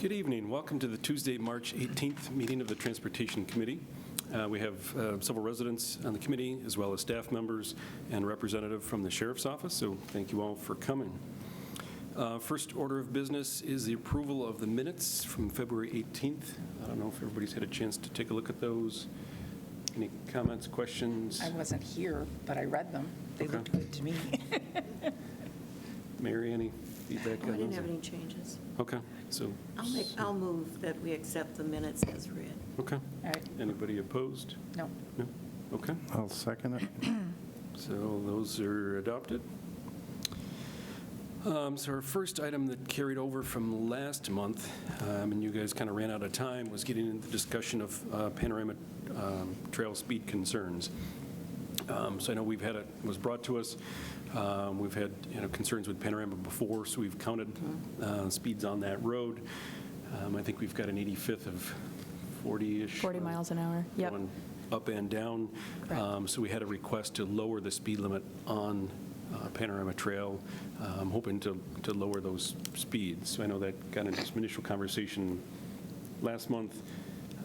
Good evening. Welcome to the Tuesday, March 18th meeting of the Transportation Committee. We have several residents on the committee, as well as staff members and a representative from the Sheriff's Office, so thank you all for coming. First order of business is the approval of the minutes from February 18th. I don't know if everybody's had a chance to take a look at those. Any comments, questions? I wasn't here, but I read them. They Okay. looked good to me. Mary, any feedback on those? I didn't have any changes. Okay, so. I'll move that we accept the minutes as read. Okay. All right. Anybody opposed? No. No? Okay. I'll second it. So those are adopted. So our first item that carried over from last month, and you guys kind of ran out of time, was getting into the discussion of Panorama trail speed concerns. So I know we've had it was brought to us. We've had concerns with Panorama before, so we've counted speeds on that road. I think we've got an 85th of 40-ish. 40 miles an hour, yep. Going up and down. So we had a request to lower the speed limit on Panorama Trail, hoping to lower those speeds. So I know that got into some initial conversation last month.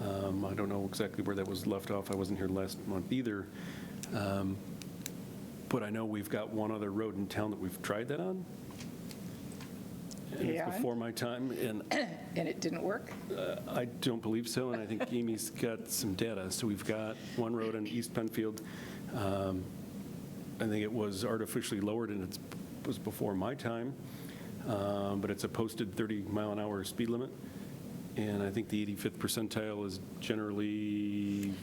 I don't know exactly where that was left off. I wasn't here last month either. But I know we've got one other road in town that we've tried that on. And Yeah. it's before my time, and And it didn't work? I don't believe so, and I think Aimee's got some data. So we've got one road in East Penfield. I think it was artificially lowered, and it was before my time, but it's a posted 30-mile-an-hour speed limit, and I think the 85th percentile is generally.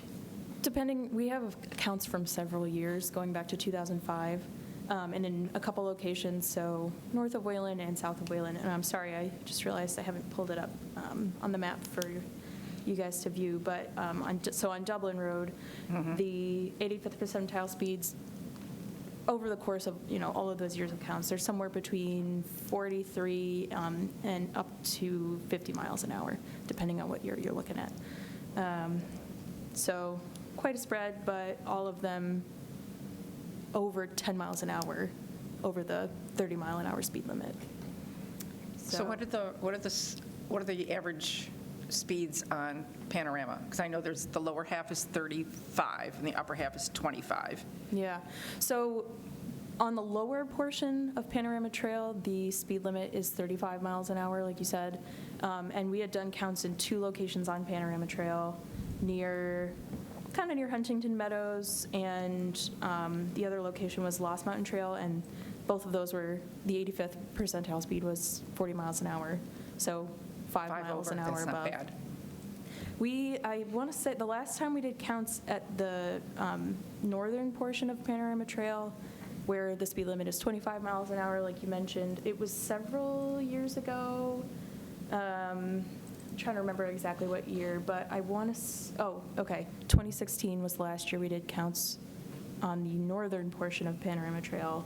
Depending, we have accounts from several years, going back to 2005, and in a couple locations, so north of Wayland and south of Wayland. And I'm sorry, I just realized I haven't pulled it up on the map for you guys to view, but so on Dublin Road, the 85th percentile speeds over the course of all of those years of counts, they're somewhere between 43 and up to 50 miles an hour, depending on what year you're looking at. So quite a spread, but all of them over 10 miles an hour over the 30-mile-an-hour speed limit. So what are the average speeds on Panorama? Because I know there's the lower half is 35 and the upper half is 25. Yeah. So on the lower portion of Panorama Trail, the speed limit is 35 miles an hour, like you said. And we had done counts in 2 locations on Panorama Trail, kind of near Huntington Meadows, and the other location was Lost Mountain Trail, and both of those were, the 85th percentile speed was 40 miles an hour, so 5 miles an hour That's above. not bad. I want to say the last time we did counts at the northern portion of Panorama Trail, where the speed limit is 25 miles an hour, like you mentioned, it was several years ago. I'm trying to remember exactly what year, but I want to, 2016 was the last year we did counts on the northern portion of Panorama Trail,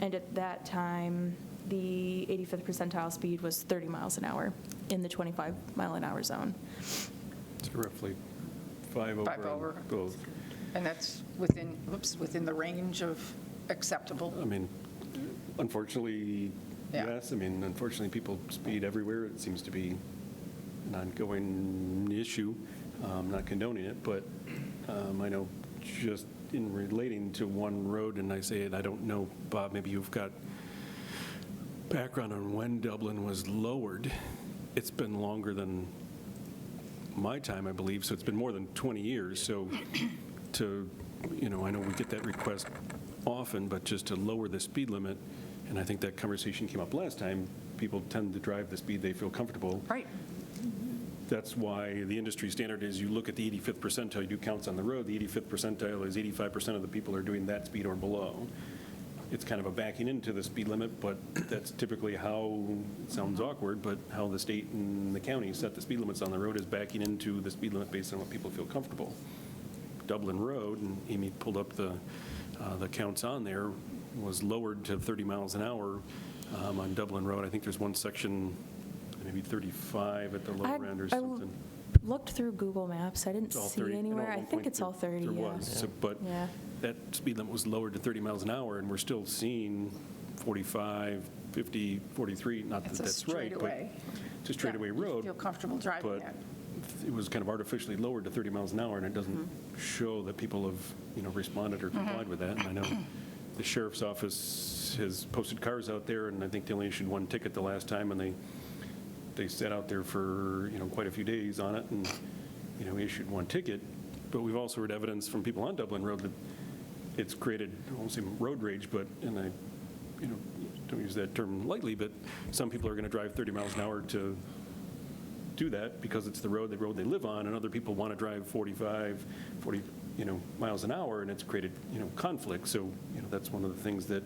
and at that time, the 85th percentile speed was 30 miles an hour in the 25-mile-an-hour zone. It's roughly 5 over. 5 over. Both. And that's within the range of acceptable. I mean, unfortunately, Yeah. yes. I mean, unfortunately, people speed everywhere. It seems to be an ongoing issue. I'm not condoning it, but I know just in relating to one road, and I say it, I don't know, Bob, maybe you've got background on when Dublin was lowered. It's been longer than my time, I believe, so it's been more than 20 years. So I know we get that request often, but just to lower the speed limit, and I think that conversation came up last time, people tend to drive the speed they feel comfortable. Right. That's why the industry standard is you look at the 85th percentile, you do counts on the road. The 85th percentile is 85% of the people are doing that speed or below. It's kind of a backing into the speed limit, but that's typically how, it sounds awkward, but how the state and the county set the speed limits on the road is backing into the speed limit based on what people feel comfortable. Dublin Road, and Aimee pulled up the counts on there, was lowered to 30 miles an hour on Dublin Road. I think there's one section, maybe 35 at the lower end or something. I looked through Google Maps. I didn't It's all see 30. anywhere. at I one think point it's all 30, there yeah. was. So, but Yeah. that speed limit was lowered to 30 miles an hour, and we're still seeing 45, 50, 43, not that It's a that's right, but straightaway. it's a straightaway Yeah, you road. feel comfortable driving But that. it was kind of artificially lowered to 30 miles an hour, and it doesn't show that people have, responded or complied with that. And I know the sheriff's office has posted cars out there, and I think they only issued one ticket the last time, and they sat out there for, quite a few days on it, and, we issued one ticket. But we've also heard evidence from people on Dublin Road that it's created, I won't say road rage, but, and I, don't use that term lightly, but some people are going to drive 30 miles an hour to do that because it's the road they live on, and other people want to drive 45, 40, miles an hour, and it's created, conflict. So, that's one of the things that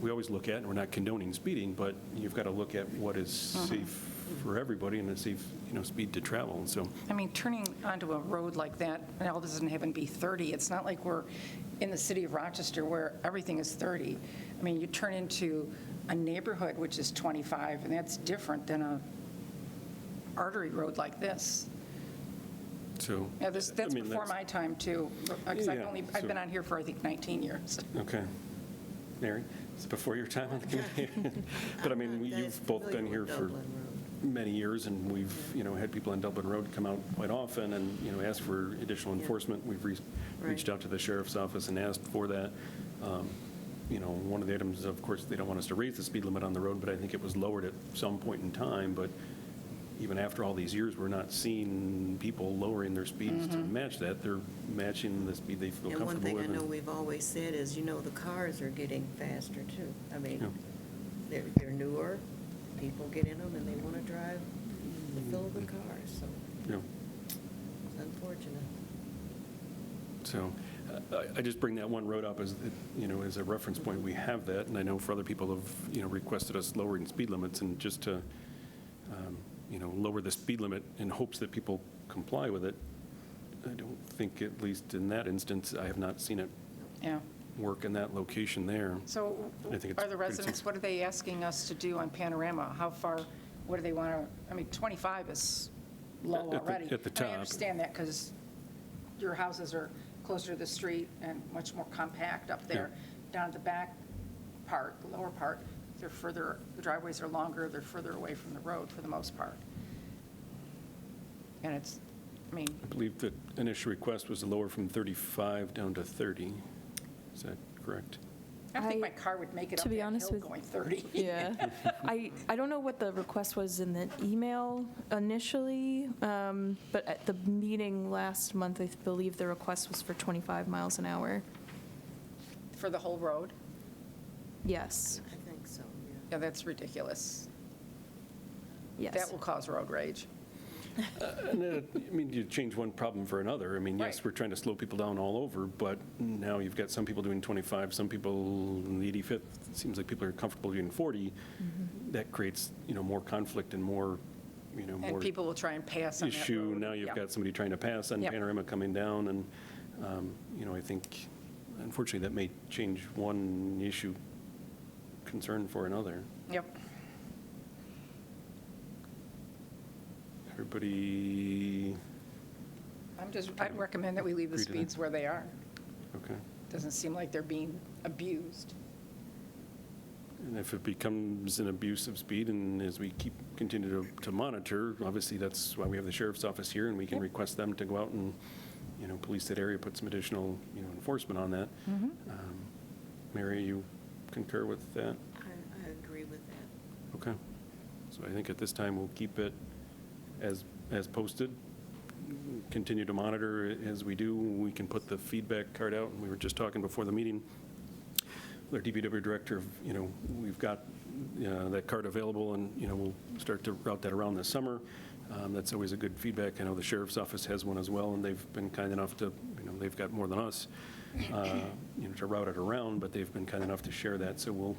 we always look at, and we're not condoning speeding, but you've got to look at what is safe for everybody and a safe, speed to travel. So, I mean, turning onto a road like that, and all doesn't even be 30. It's not like we're in the city of Rochester where everything is 30. I mean, you turn into a neighborhood which is 25, and that's different than a artery road like this. so. Yeah, that's I mean, before my time, too, because Yeah, I've so- been on here for, I think, 19 years. Okay. Mary, is it before your time on the committee? But I mean, I'm not that you've both been familiar here with for Dublin many years, and we've, had people on Dublin Road come out quite often and, ask for additional Yeah. enforcement. We've reached Right. out to the sheriff's office and asked for that. One of the items, of course, they don't want us to raise the speed limit on the road, but I think it was lowered at some point in time. But even after all these years, we're not seeing people lowering their speeds to match that. They're matching the speed they feel And one comfortable thing I with. know we've always said is, the cars are getting faster too. I mean, Yeah. they're newer, people get in them and they want to drive the fill of the cars, so Yeah. it's unfortunate. So I just bring that one road up as, as a reference point. We have that, and I know for other people have, requested us lowering speed limits, and just to, lower the speed limit in hopes that people comply with it. I don't think, at least in that instance, I have not seen it Yeah. work in that location there. So I think it's are the pretty residents, what are they asking us to do on Panorama? How far, what do they want to, I mean, 25 is low At the- already. at the I top. understand that because your houses are closer to the street and much more compact up there. Down at the back part, the lower part, they're further, the driveways are longer, they're further away from the road for the most part. And it's, I mean, I believe the initial request was to lower from 35 down to 30. Is that correct? I don't think I- my car would make it to up be that honest hill with- going 30. Yeah. I don't know what the request was in the email initially, but at the meeting last month, I believe the request was for 25 miles an hour. For the whole road? Yes, I think so, yeah. Yeah, that's ridiculous. yes. That will cause road rage. And I mean, you change one problem for another. I mean, yes, Right. we're trying to slow people down all over, but now you've got some people doing 25, some people in the 85th. It seems like people are comfortable doing 40. That creates, more conflict and more, And more people will try and pass on that issue. road. Now you've Yeah. got somebody trying to pass on Yep. Panorama coming down, and, I think, unfortunately, that may change one issue concern for another. Yep. Everybody, I'd recommend that we leave the Agree to that. speeds where they are. okay. Doesn't seem like they're being abused. And if it becomes an abuse of speed, and as we continue to monitor, obviously that's why we have the sheriff's office here, and we can Yep. request them to go out and, police that area, put some additional, enforcement on that. Mary, you concur with that? I agree with that. Okay. So I think at this time, we'll keep it as posted, continue to monitor as we do. We can put the feedback card out, and we were just talking before the meeting with our DPW director, we've got that card available, and, we'll start to route that around this summer. That's always a good feedback. I know the sheriff's office has one as well, and they've been kind enough to, they've got more than us, to route it around, but they've been kind enough to share that. So we'll,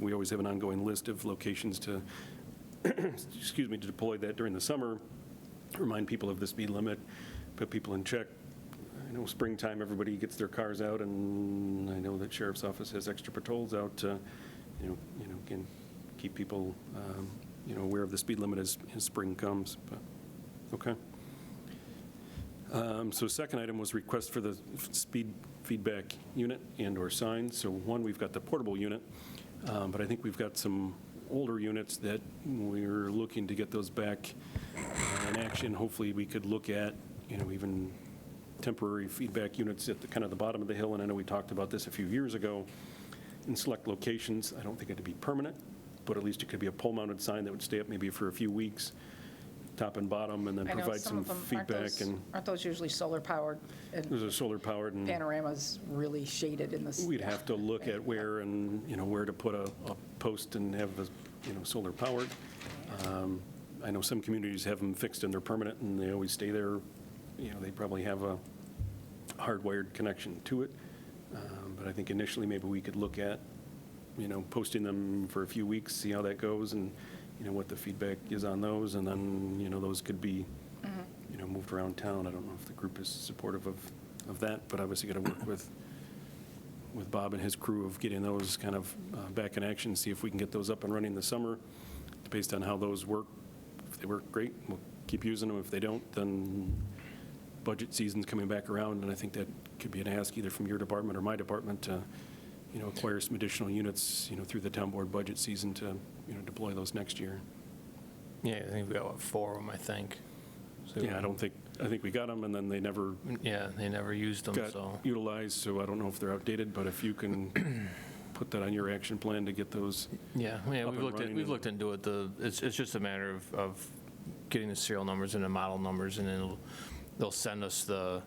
we always have an ongoing list of locations to, excuse me, to deploy that during the summer, remind people of the speed limit, put people in check. I know springtime, everybody gets their cars out, and I know that sheriff's office has extra patrols out to, can keep people, aware of the speed limit as spring comes. But okay. So second item was request for the speed feedback unit and/or signs. So one, we've got the portable unit. But I think we've got some older units that we're looking to get those back in action. Hopefully, we could look at, even temporary feedback units at the kind of the bottom of the hill. And I know we talked about this a few years ago in select locations. I don't think it'd be permanent, but at least it could be a pole-mounted sign that would stay up maybe for a few weeks, top and bottom, and then I know provide some some of them, feedback. aren't those usually solar-powered? And Those are solar-powered, and Panorama's really shaded in this. we'd have to look at where and, where to put a post and have the, solar-powered. I know some communities have them fixed and they're permanent, and they always stay there. They probably have a hardwired connection to it. But I think initially, maybe we could look at, posting them for a few weeks, see how that goes, and, what the feedback is on those, and then, those could be, moved around town. I don't know if the group is supportive of that, but obviously got to work with Bob and his crew of getting those kind of back in action, see if we can get those up and running this summer, based on how those work. If they work, great, we'll keep using them. If they don't, then budget season's coming back around, and I think that could be an ask either from your department or my department to, acquire some additional units, through the town board budget season to, deploy those next year. Yeah, I think we got, 4 of them, I think. So, Yeah, I think we got them, and then they never Yeah, they never used them, got so. utilized, so I don't know if they're outdated, but if you can put that on your action plan to get those. Yeah, up and running we've and- looked into it. It's just a matter of getting the serial numbers and the model numbers, and then they'll send us the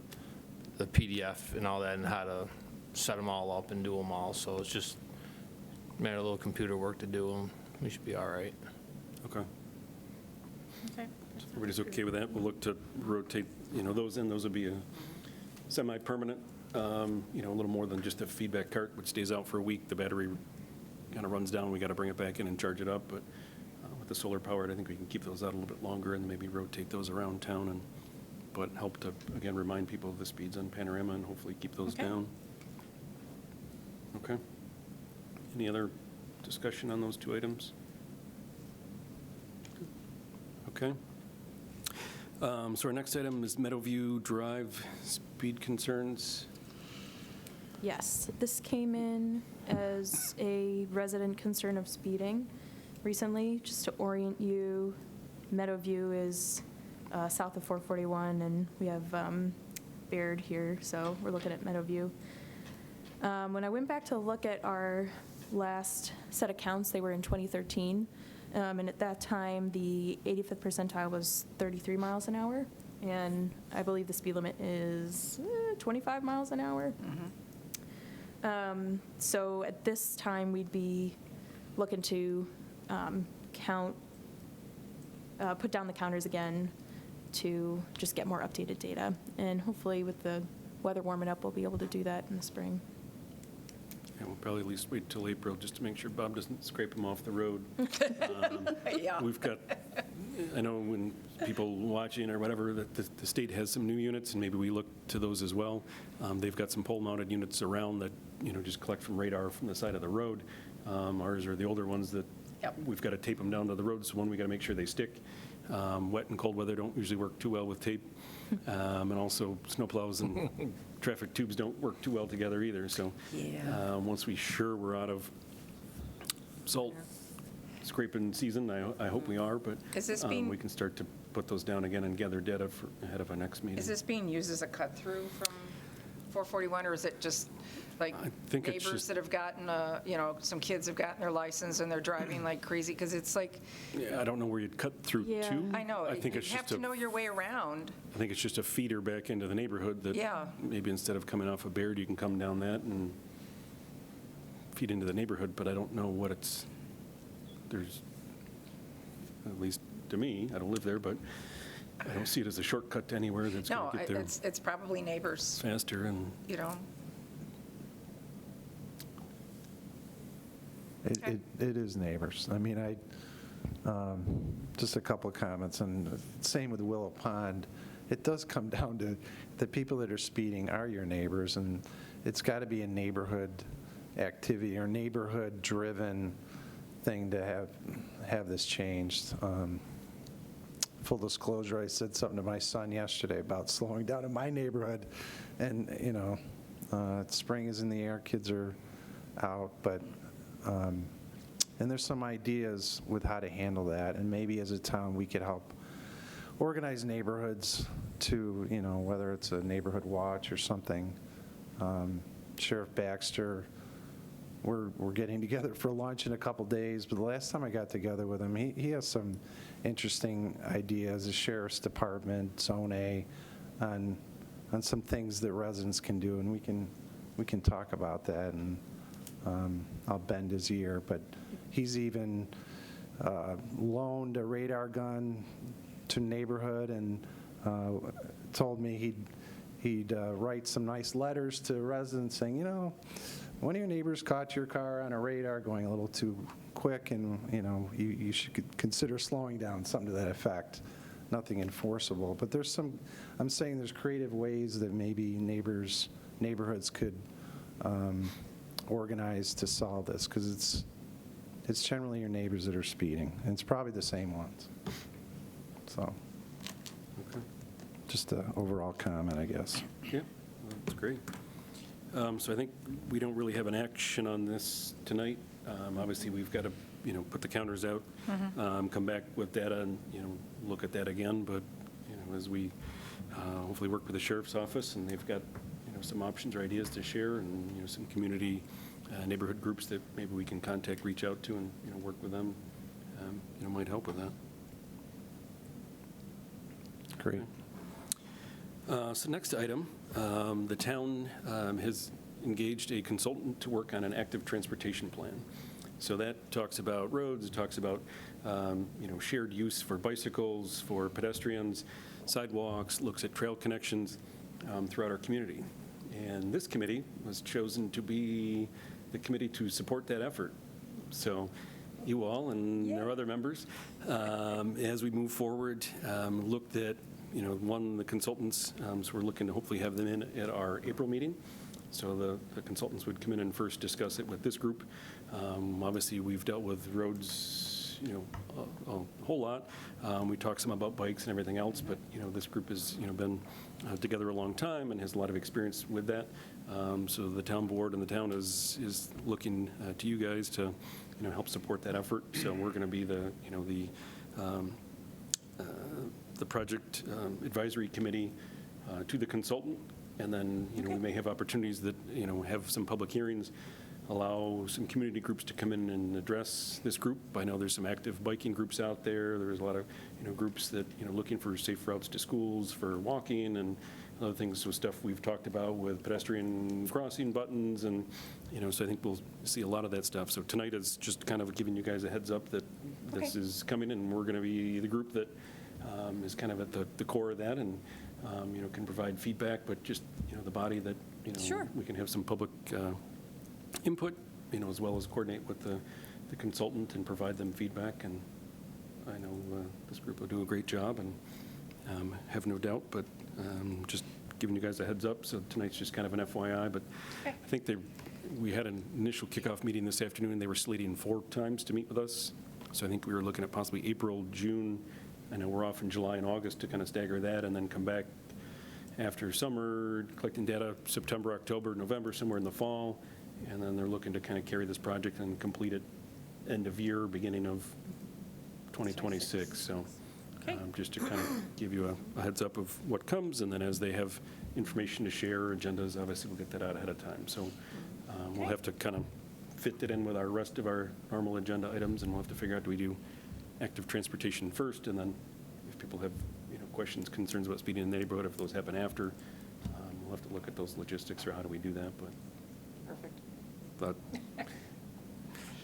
PDF and all that, and how to set them all up and do them all. So it's just a matter of a little computer work to do them. We should be all right. Okay. Okay. Everybody's okay with that? We'll look to rotate, those in. Those would be a semi-permanent, a little more than just a feedback cart, which stays out for a week. The battery kind of runs down. We got to bring it back in and charge it up. But with the solar powered, I think we can keep those out a little bit longer and maybe rotate those around town, but help to, again, remind people of the speeds on Panorama and hopefully keep those Okay. down. Okay. Any other discussion on those 2 items? Okay. So our next item is Meadowview Drive speed concerns. Yes, this came in as a resident concern of speeding recently. Just to orient you, Meadowview is south of 441, and we have Baird here, so we're looking at Meadowview. When I went back to look at our last set of counts, they were in 2013, and at that time, the 85th percentile was 33 miles an hour, and I believe the speed limit is 25 miles an hour. So at this time, we'd be looking to put down the counters again to just get more updated data. And hopefully with the weather warming up, we'll be able to do that in the spring. And we'll probably at least wait till April just to make sure Bob doesn't scrape them off the road. Yeah. We've got, I know when people watching or whatever, that the state has some new units, and maybe we look to those as well. They've got some pole-mounted units around that, just collect from radar from the side of the road. Ours are the older ones that Yep. we've got to tape them down to the road, so one, we got to make sure they stick. Wet and cold weather don't usually work too well with tape. And also snowplows and traffic tubes don't work too well together either. So Yeah. once we're out of salt scraping season, I hope we are, but Is this being- we can start to put those down again and gather data ahead of our next meeting. Is this being used as a cut-through from 441, or is it just like I think it's neighbors just- that have gotten, some kids have gotten their license and they're driving like crazy? Because it's like, Yeah, I don't know where you'd cut through Yeah. to. I know, I think you it's have just to know your way around. I think it's just a feeder back into the neighborhood that Yeah. maybe instead of coming off of Baird, you can come down that and feed into the neighborhood, but I don't know what there's, at least to me, I don't live there, but I don't see it as a shortcut to anywhere that's No, going to get there it's probably neighbors, faster and, It is neighbors. I mean, just a couple of comments, and same with Willow Pond. It does come down to the people that are speeding are your neighbors, and it's got to be a neighborhood activity or neighborhood-driven thing to have this changed. Full disclosure, I said something to my son yesterday about slowing down in my neighborhood, and, spring is in the air, kids are out, but And there's some ideas with how to handle that, and maybe as a town, we could help organize neighborhoods to, whether it's a neighborhood watch or something. Sheriff Baxter, we're getting together for lunch in a couple days, but the last time I got together with him, he has some interesting ideas, the Sheriff's Department, Zone A, on some things that residents can do, and we can talk about that, and I'll bend his ear, but he's even loaned a radar gun to neighborhood and told me he'd write some nice letters to residents saying, one of your neighbors caught your car on a radar going a little too quick, and you should consider slowing down, something to that effect. Nothing enforceable, but I'm saying there's creative ways that maybe neighborhoods could organize to solve this, because it's generally your neighbors that are speeding, and it's probably the same ones. So, Okay. just an overall comment, I guess. Yeah, that's great. So I think we don't really have an action on this tonight. Obviously, we've got to, put the counters out, come back with data and, look at that again. But, as we hopefully work with the sheriff's office, and they've got, some options or ideas to share, and, some community neighborhood groups that maybe we can contact, reach out to, and, work with them, might help with that. Great. So next item, the town has engaged a consultant to work on an active transportation plan. So that talks about roads, it talks about, shared use for bicycles, for pedestrians, sidewalks, looks at trail connections throughout our community. And this committee was chosen to be the committee to support that effort. So you all and our other members, as we move forward, looked at, the consultants, so we're looking to hopefully have them in at our April meeting. So the consultants would come in and first discuss it with this group. Obviously, we've dealt with roads, a whole lot. We talked some about bikes and everything else, but, this group has, been together a long time and has a lot of experience with that. So the town board and the town is looking to you guys to, help support that effort. So we're going to be the project advisory committee to the consultant, and then we may have opportunities that have some public hearings, allow some community groups to come in and address this group. I know there's some active biking groups out there. There's a lot of groups that looking for safe routes to schools for walking and other things. So stuff we've talked about with pedestrian crossing buttons, and so I think we'll see a lot of that stuff. So tonight is just kind of giving you guys a heads up that this is coming, and we're going to be the group that is kind of at the core of that, and can provide feedback, but just the body that Sure. we can have some public input, as well as coordinate with the consultant and provide them feedback. And I know this group will do a great job, and have no doubt, but just giving you guys a heads up. So tonight's just kind of an FYI, but I think we had an initial kickoff meeting this afternoon. They were slating 4 times to meet with us. So I think we were looking at possibly April, June. I know we're off in July and August to kind of stagger that, and then come back after summer, collecting data September, October, November, somewhere in the fall. And then they're looking to kind of carry this project and complete it end of year, beginning of 2026. So just to kind of give you a heads up of what comes, and then as they have information to share, agendas, obviously we'll get that out ahead of time. So we'll have to kind of fit that in with our rest of our normal agenda items, and we'll have to figure out, do we do active transportation first, and then if people have questions, concerns about speeding in the neighborhood, if those happen after, we'll have to look at those logistics, or how do we do that. But Perfect.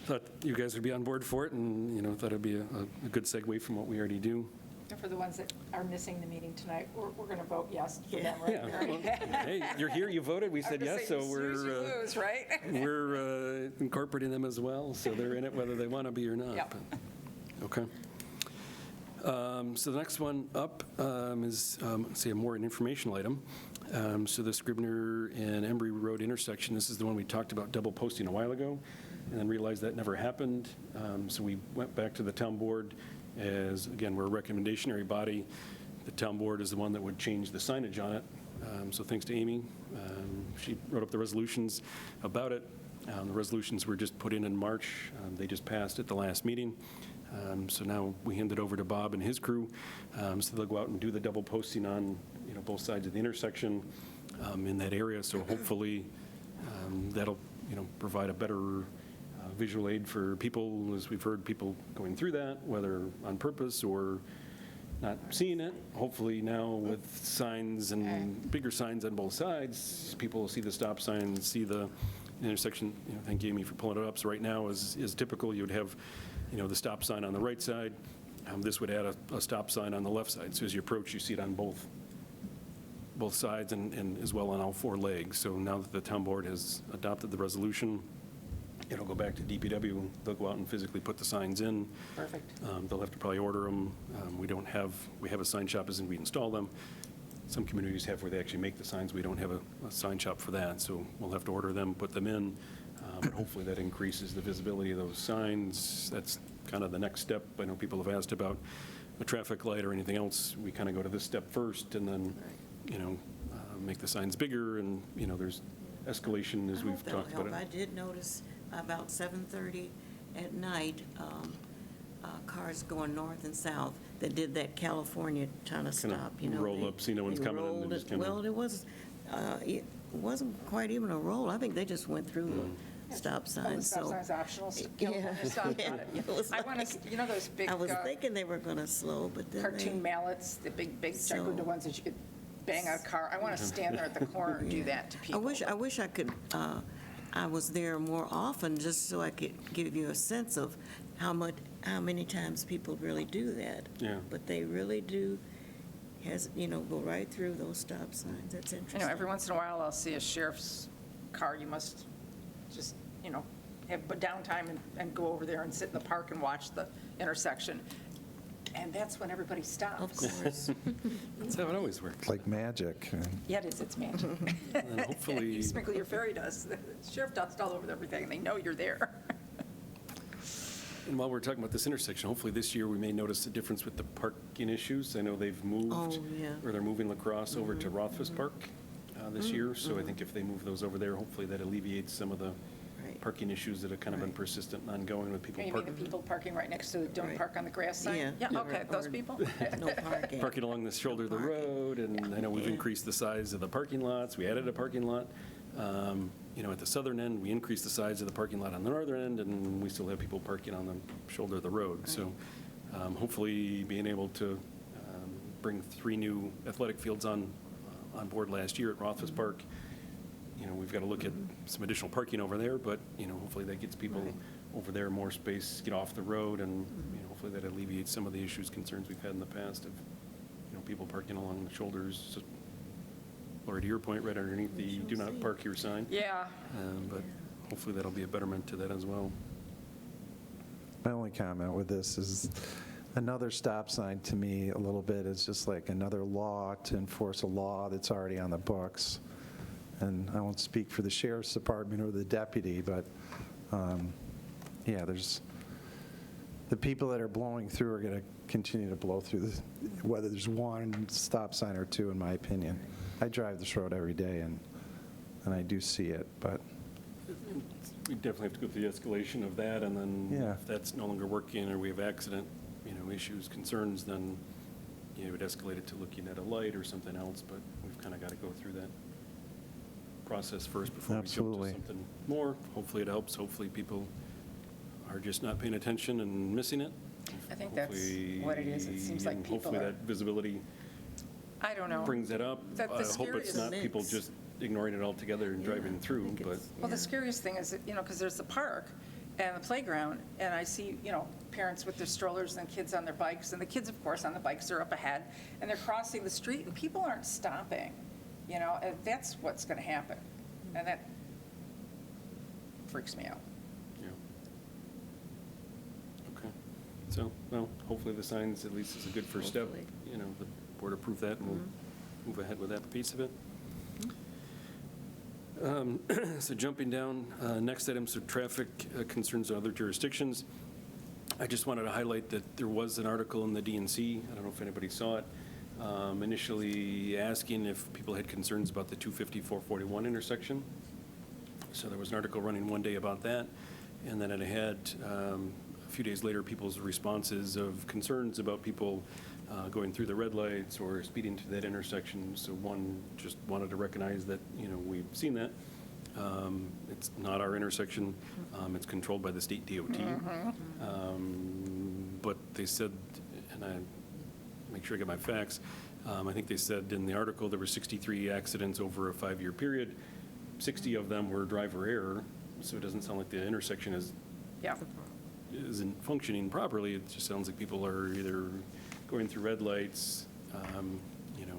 thought you guys would be on board for it, and thought it'd be a good segue from what we already do. And for the ones that are missing the meeting tonight, we're going to vote yes for them, right? Yeah, well, hey, you're here, you voted, we said yes, so You lose, right? we're incorporating them as well, so they're in it whether they want to be or not. Yep. But- Okay. So the next one up is, say, more an informational item. So the Scribner and Embury Road intersection, this is the one we talked about double posting a while ago, and then realized that never happened. So we went back to the town board as, again, we're a recommendationary body. The town board is the one that would change the signage on it. So thanks to Aimee. She wrote up the resolutions about it. The resolutions were just put in March. They just passed at the last meeting. So now we hand it over to Bob and his crew. So they'll go out and do the double posting on, both sides of the intersection in that area. So hopefully that'll, provide a better visual aid for people, as we've heard people going through that, whether on purpose or not seeing it. Hopefully now with signs and bigger signs on both sides, people will see the stop sign, see the intersection. Thank you, Aimee, for pulling it up. So right now, is typical, you would have, the stop sign on the right side. This would add a stop sign on the left side. So as you approach, you see it on both sides and as well on all four legs. So now that the town board has adopted the resolution, it'll go back to DPW. They'll go out and physically put the signs in. Perfect. They'll have to probably order them. We have a sign shop as in we install them. Some communities have where they actually make the signs. We don't have a sign shop for that, so we'll have to order them, put them in. But hopefully that increases the visibility of those signs. That's kind of the next step. I know people have asked about a traffic light or anything else. We kind of go to this step first and then, make the signs bigger, and, there's escalation as we've talked about it. I did notice about 7:30 at night, cars going north and south that did that California kind of stop, roll up, see no one's they coming, and rolled just it. kinda- Well, it wasn't quite even a roll. I think they just went through the stop Oh, the sign, stop so. sign's optional. Yeah. California stop on it. It was I want to, those big I was thinking they were going to slow, but then cartoon mallets, the big So- checkered ones that you could bang on a car. I want to stand there at the corner and do that to I people. wish I could, I was there more often, just so I could give you a sense of how many times people really do that. Yeah. But they really do, go right through those stop signs. That's interesting. Every once in a while, I'll see a sheriff's car. You must just, have downtime and go over there and sit in the park and watch the intersection. And that's when everybody Of stops. course. That's how it always works. Like magic. Yeah, it is, it's magic. And hopefully, You sprinkle your fairy dust, the sheriff dust all over everything, and they know you're there. and while we're talking about this intersection, hopefully this year we may notice a difference with the parking issues. I know they've moved, Oh, yeah. or they're moving lacrosse over to Rothfuss Park this year. So I think if they move those over there, hopefully that alleviates some of the Right. parking issues that have kind of been Right. persistent and ongoing with people You mean the parking. people parking right next to the don't Right. park on the grass sign? Yeah. Okay, those people? No parking. Parking along the shoulder of the Parking. road, and I know we've Yeah. increased the size of the parking lots. We added a parking lot. At the southern end, we increased the size of the parking lot on the northern end, and we still have people parking on the shoulder of the road. So hopefully being able to bring 3 new athletic fields on board last year at Rothfuss Park, we've got to look at some additional parking over there, but, hopefully that gets people Right. over there, more space, get off the road, and, hopefully that alleviates some of the issues, concerns we've had in the past of, people parking along the shoulders. So, Laurie, to your point, right underneath the do not park here sign. Yeah. But hopefully that'll be a betterment to that as well. My only comment with this is another stop sign to me a little bit is just like another law to enforce a law that's already on the books. And I won't speak for the sheriff's department or the deputy, but there's, the people that are blowing through are going to continue to blow through, whether there's one stop sign or two, in my opinion. I drive this road every day, and I do see it, but We definitely have to go through the escalation of that, and then Yeah. if that's no longer working or we have accident, issues, concerns, then, it would escalate it to looking at a light or something else, but we've kind of got to go through that process first before we jump Absolutely. to something more. Hopefully it helps. Hopefully people are just not paying attention and missing it. I think that's what it is. It seems like people Hopefully are, that visibility I don't know. brings that up. The I hope scariest it's not people mix. just ignoring it altogether and driving through, think but it's- Well, the Yeah. scariest thing is, that, because there's the park and the playground, and I see, parents with their strollers and kids on their bikes, and the kids, of course, on the bikes are up ahead, and they're crossing the street, and people aren't stopping, and that's what's going to happen. And that freaks me out. yeah. Okay. So, well, hopefully the signs at least is a good first step. Hopefully. The board approved that, and we'll move ahead with that piece of it. So jumping down, next item, so traffic concerns in other jurisdictions. I just wanted to highlight that there was an article in the DNC, I don't know if anybody saw it, initially asking if people had concerns about the 250-441 intersection. So there was an article running one day about that, and then it had, a few days later, people's responses of concerns about people going through the red lights or speeding to that intersection. So one just wanted to recognize that, we've seen that. It's not our intersection. It's controlled by the state DOT. But they said, and I make sure I get my facts, I think they said in the article there were 63 accidents over a 5-year period. 60 of them were driver error, so it doesn't sound like the intersection isn't functioning properly. It just sounds like people are either going through red lights,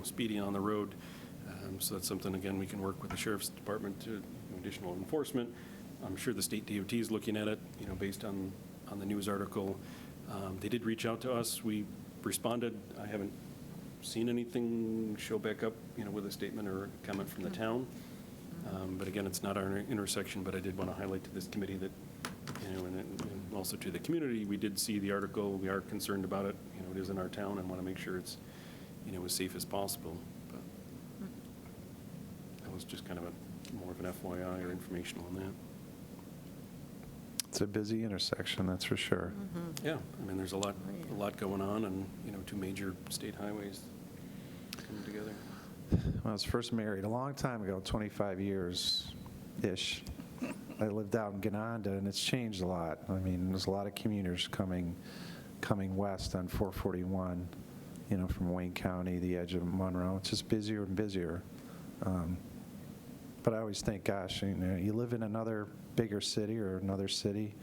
speeding on the road. So that's something, again, we can work with the Sheriff's Department to additional enforcement. I'm sure the state DOT is looking at it, based on the news article. They did reach out to us. We responded. I haven't seen anything show back up, with a statement or a comment from the town. But again, it's not our intersection, but I did want to highlight to this committee that, and also to the community, we did see the article. We are concerned about it. It is in our town and want to make sure it's, as safe as possible. But that was just kind of more of an FYI or informational on that. It's a busy intersection, that's for sure. Yeah, there's a lot going on, and, 2 major state highways coming together. When I was first married, a long time ago, 25 years-ish, I lived out in Gananda, and it's changed a lot. There's a lot of commuters coming west on 441, from Wayne County, the edge of Monroe. It's just busier and busier. But I always think, gosh, you live in another bigger city or another city,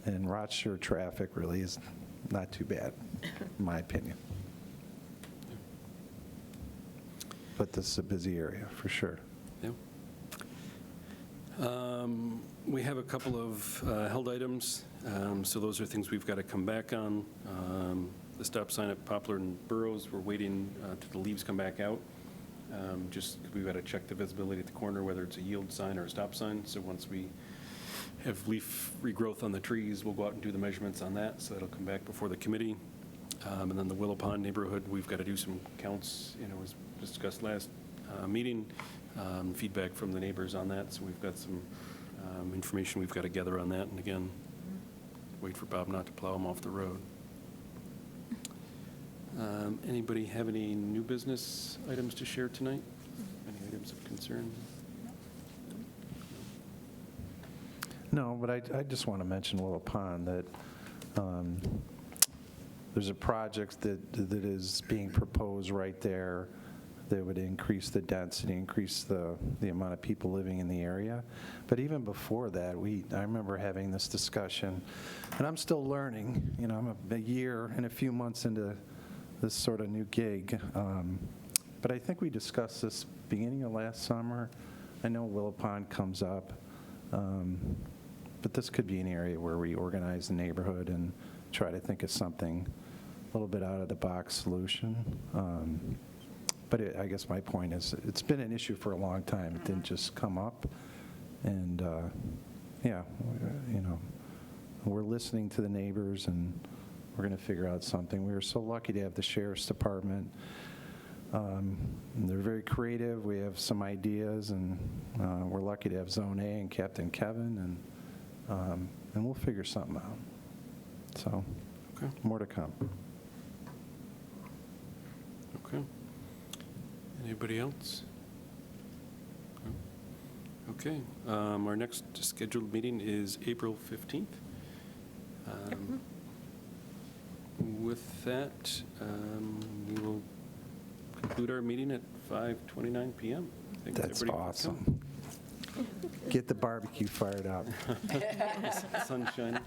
and Rochester traffic really is not too bad, in my opinion. But this is a busy area, for sure. Yeah. We have a couple of held items, so those are things we've got to come back on. The stop sign at Poplar and Burroughs, we're waiting till the leaves come back out. Just we've got to check the visibility at the corner, whether it's a yield sign or a stop sign. So once we have leaf regrowth on the trees, we'll go out and do the measurements on that, so that'll come back before the committee. And then the Willow Pond neighborhood, we've got to do some counts, as discussed last meeting, feedback from the neighbors on that. So we've got some information we've got to gather on that. And again, wait for Bob not to plow them off the road. Anybody have any new business items to share tonight? Any items of concern? No, but I just want to mention Willow Pond, that there's a project that is being proposed right there that would increase the density, increase the amount of people living in the area. But even before that, I remember having this discussion, and I'm still learning. I'm a year and a few months into this sort of new gig. But I think we discussed this beginning of last summer. I know Willow Pond comes up. But this could be an area where we organize the neighborhood and try to think of something a little bit out of the box solution. But I guess my point is, it's been an issue for a long time. It didn't just come up. And we're listening to the neighbors, and we're going to figure out something. We were so lucky to have the Sheriff's Department. They're very creative. We have some ideas, and we're lucky to have Zone A and Captain Kevin, and we'll figure something out. So, Okay. More to come. Okay. Anybody else? No? Okay. Our next scheduled meeting is April 15th. With that, we will conclude our meeting at 5:29 p.m. Thanks, That's everybody, for coming. awesome. Get the barbecue fired up. Sunshine.